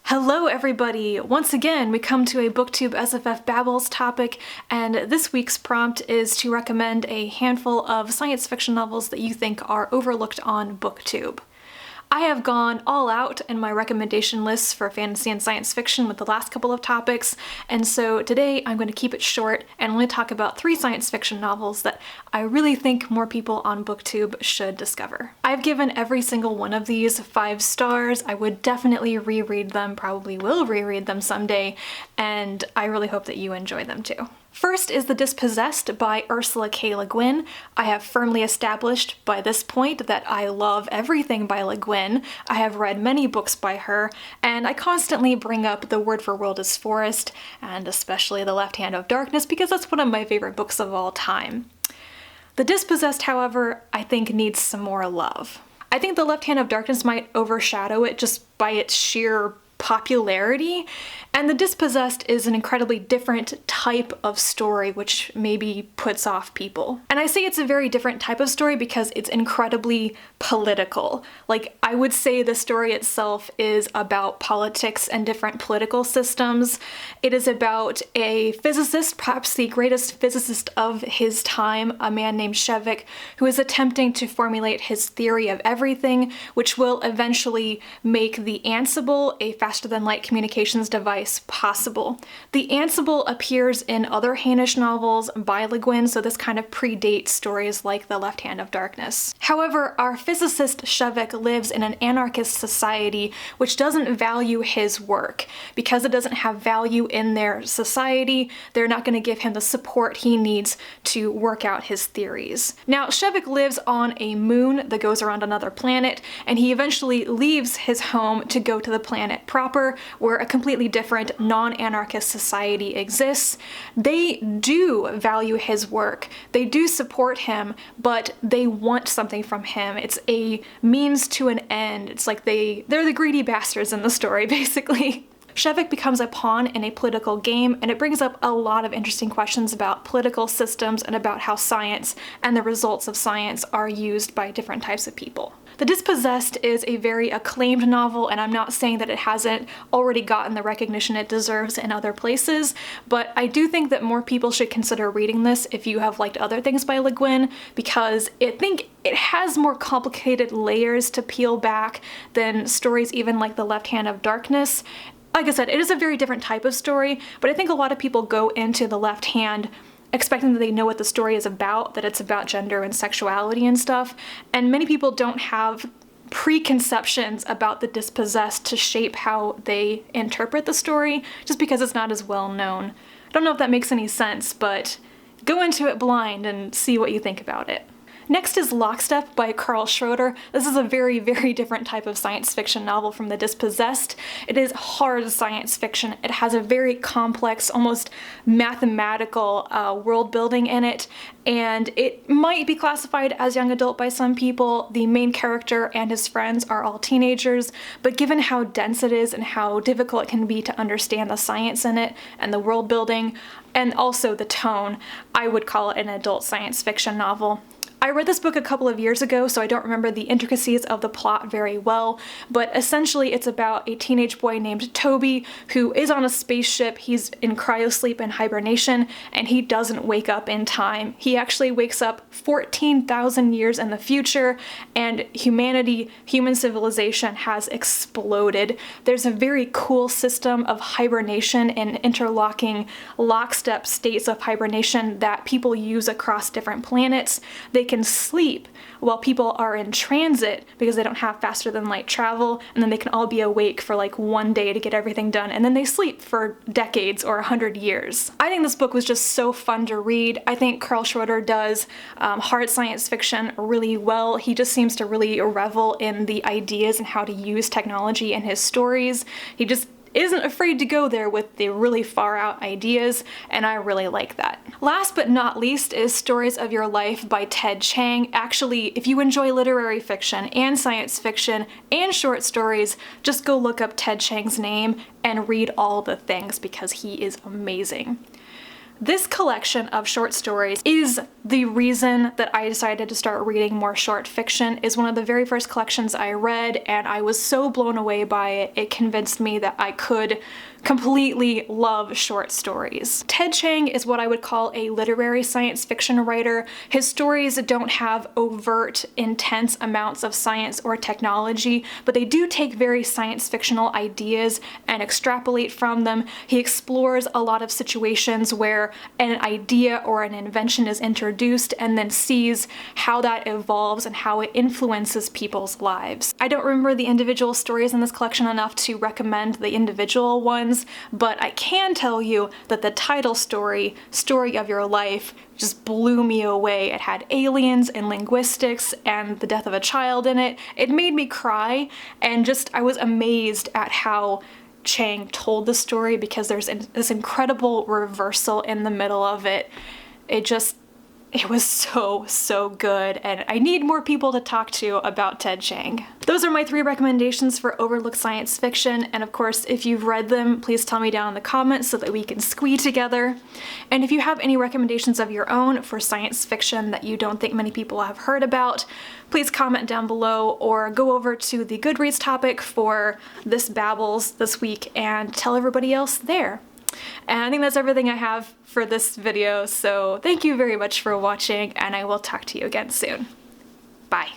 Hello everybody! Once again, we come to a BookTube SFF Babbles topic, and this week's prompt is to recommend a handful of science fiction novels that you think are overlooked on BookTube. I have gone all out in my recommendation lists for fantasy and science fiction with the last couple of topics, and so today I'm going to keep it short and only talk about 3 science fiction novels that I really think more people on BookTube should discover. I've given every single one of these 5 stars. I would definitely reread them, probably will reread them someday, and I really hope that you enjoy them too. First is The Dispossessed by Ursula K. Le Guin. I have firmly established by this point that I love everything by Le Guin. I have read many books by her, and I constantly bring up The Word for World is Forest, and especially The Left Hand of Darkness, because that's one of my favorite books of all time. The Dispossessed, however, I think needs some more love. I think The Left Hand of Darkness might overshadow it just by its sheer popularity, and The Dispossessed is an incredibly different type of story, which maybe puts off people. And I say it's a very different type of story because it's incredibly political. Like, I would say the story itself is about politics and different political systems. It is about a physicist, perhaps the greatest physicist of his time, a man named Shevik, who is attempting to formulate his theory of everything, which will eventually make the Ansible, a faster-than-light communications device, possible. The Ansible appears in other Hainish novels by Le Guin, so this kind of predates stories like The Left Hand of Darkness. However, our physicist Shevik lives in an anarchist society which doesn't value his work. Because it doesn't have value in their society, they're not going to give him the support he needs to work out his theories. Now, Shevik lives on a moon that goes around another planet, and he eventually leaves his home to go to the planet proper, where a completely different non-anarchist society exists. They do value his work. They do support him, but they want something from him. It's a means to an end. It's like they're the greedy bastards in the story, basically. Shevik becomes a pawn in a political game, and it brings up a lot of interesting questions about political systems and about how science and the results of science are used by different types of people. The Dispossessed is a very acclaimed novel, and I'm not saying that it hasn't already gotten the recognition it deserves in other places, but I do think that more people should consider reading this if you have liked other things by Le Guin, because I think it has more complicated layers to peel back than stories even like The Left Hand of Darkness. Like I said, it is a very different type of story, but I think a lot of people go into The Left Hand expecting that they know what the story is about, that it's about gender and sexuality and stuff, and many people don't have preconceptions about The Dispossessed to shape how they interpret the story, just because it's not as well known. I don't know if that makes any sense, but go into it blind and see what you think about it. Next is Lockstep by Carl Schroeder. This is a very, very different type of science fiction novel from The Dispossessed. It is hard science fiction. It has a very complex, almost mathematical world building in it, and it might be classified as young adult by some people. The main character and his friends are all teenagers, but given how dense it is and how difficult it can be to understand the science in it and the world building, and also the tone, I would call it an adult science fiction novel. I read this book a couple of years ago, so I don't remember the intricacies of the plot very well, but essentially it's about a teenage boy named Toby who is on a spaceship. He's in cryosleep and hibernation, and he doesn't wake up in time. He actually wakes up 14,000 years in the future, and human civilization has exploded. There's a very cool system of hibernation and interlocking lockstep states of hibernation that people use across different planets. They can sleep while people are in transit because they don't have faster than light travel, and then they can all be awake for like one day to get everything done, and then they sleep for decades or 100 years. I think this book was just so fun to read. I think Carl Schroeder does hard science fiction really well. He just seems to really revel in the ideas and how to use technology in his stories. He just isn't afraid to go there with the really far out ideas, and I really like that. Last but not least is Stories of Your Life by Ted Chiang. Actually, if you enjoy literary fiction and science fiction and short stories, just go look up Ted Chiang's name and read all the things because he is amazing. This collection of short stories is the reason that I decided to start reading more short fiction. Is one of the very first collections I read, and I was so blown away by it. It convinced me that I could completely love short stories. Ted Chiang is what I would call a literary science fiction writer. His stories don't have overt, intense amounts of science or technology, but they do take very science fictional ideas and extrapolate from them. He explores a lot of situations where an idea or an invention is introduced and then sees how that evolves and how it influences people's lives. I don't remember the individual stories in this collection enough to recommend the individual ones, but I can tell you that the title story, Story of Your Life, just blew me away. It had aliens and linguistics and the death of a child in it. It made me cry, and I was amazed at how Chiang told the story, because there's this incredible reversal in the middle of it. It was so good, and I need more people to talk to about Ted Chiang. Those are my 3 recommendations for overlooked science fiction, and of course, if you've read them, please tell me down in the comments so that we can squee together. And if you have any recommendations of your own for science fiction that you don't think many people have heard about, please comment down below or go over to the Goodreads topic for this Babbles this week and tell everybody else there. And I think that's everything I have for this video, so thank you very much for watching, and I will talk to you again soon. Bye.